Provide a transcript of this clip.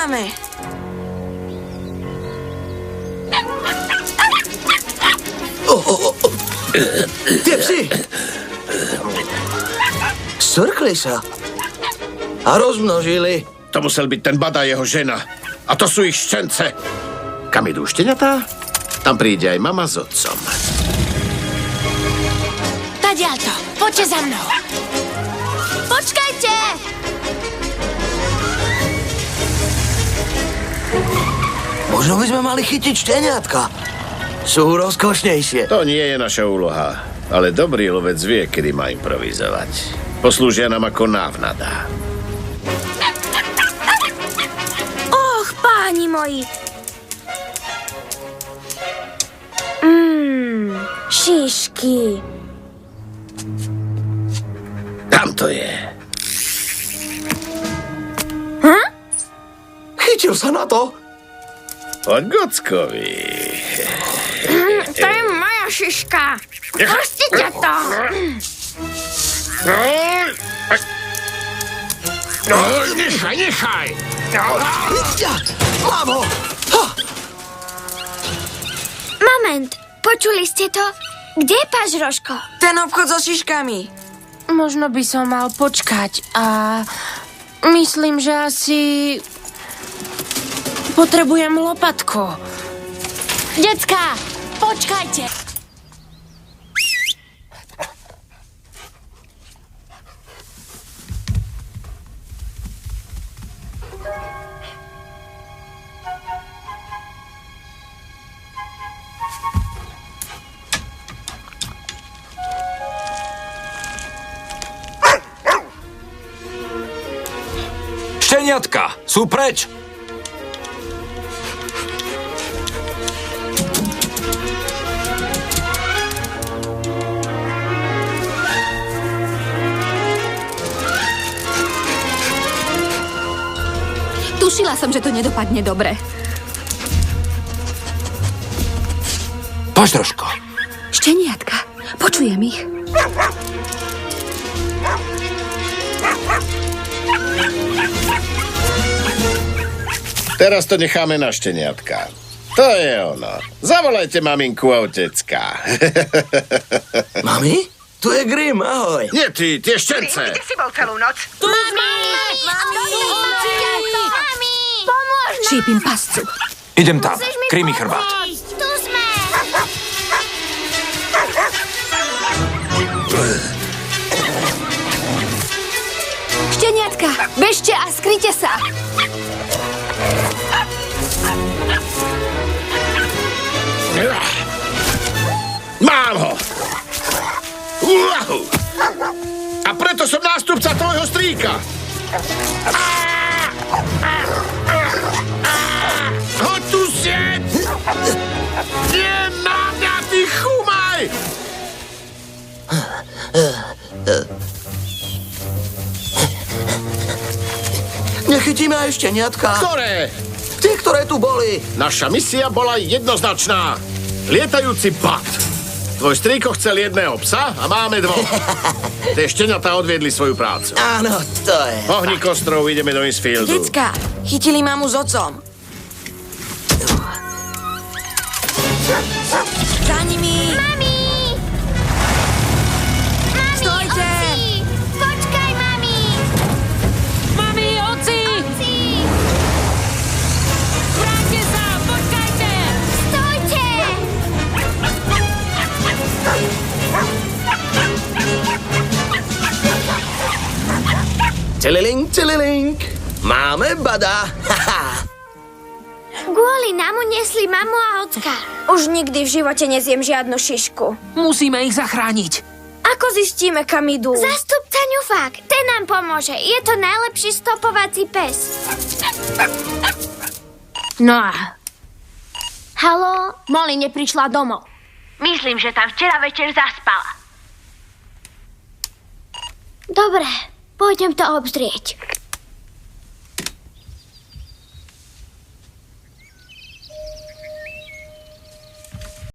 Čakáme. Tie psi! Srkli sa. A rozmnožili. To musel byť ten Bada jeho žena. A to sú ich štence. Kam idú šteniatá? Tam príde aj mama s otcom. Tadiaľto, poďte za mnou. Počkajte! Možno by sme mali chytiť šteniatka. Sú rozkošnejšie. To nie je naša úloha. Ale dobrý lovec vie, kedy má improvizovať. Poslúžia nám ako návnada. Och, páni moji. Šišky. Tam to je. Chytil sa na to. Poď Gockovi. To je moja šiška. Pustite to. Nechaj. Mám ho. Moment, počuli ste to? Kde je Páš Rožko? Ten obchod so šiškami. Možno by som mal počkať a myslím, že asi potrebujem lopatku. Decká, počkajte. Šteniatka, sú preč! Tušila som, že to nedopadne dobre. Páš Rožko. Šteniatka, počujem ich. Teraz to necháme na šteniatka. To je ono. Zavolajte maminku a otecka. Mami? Tu je Grim, ahoj. Nie ty, tie štence. Kde si bol celú noc? Pomôž nám. Šípim pascu. Idem tam. Kryj mi chrbát. Tu sme. Šteniatka, bežte a skryte sa. Mám ho! Uahu! A preto som nástupca tvojho strýka! Hoď tu sieť! Nie na mňa, ty chumaj! Nechytíme aj šteniatka. Ktoré? Tie, ktoré tu boli. Naša misia bola jednoznačná. Lietajúci Bad. Tvoj strýko chcel jedného psa a máme dvoch. Tie šteniatá odviedli svoju prácu. Áno, to je. Ohni kostrov, ideme do Innsfieldu. Decka, chytili mamu s otcom. Za nimi! Mami! Stojte! Oci! Počkaj, mami! Mami, oci! Vráťte sa, počkajte! Stojte! Cililink. Máme Bada. Kvôli nám uniesli mamu a ocka. Už nikdy v živote nezjem žiadnu šišku. Musíme ich zachrániť. Ako zistíme, kam idú? Zástupca ňufák, ten nám pomôže. Je to najlepší stopovací pes. No a... Haló? Molly neprišla domov. Myslím, že tam včera večer zaspala. Dobre, pôjdem to obzrieť.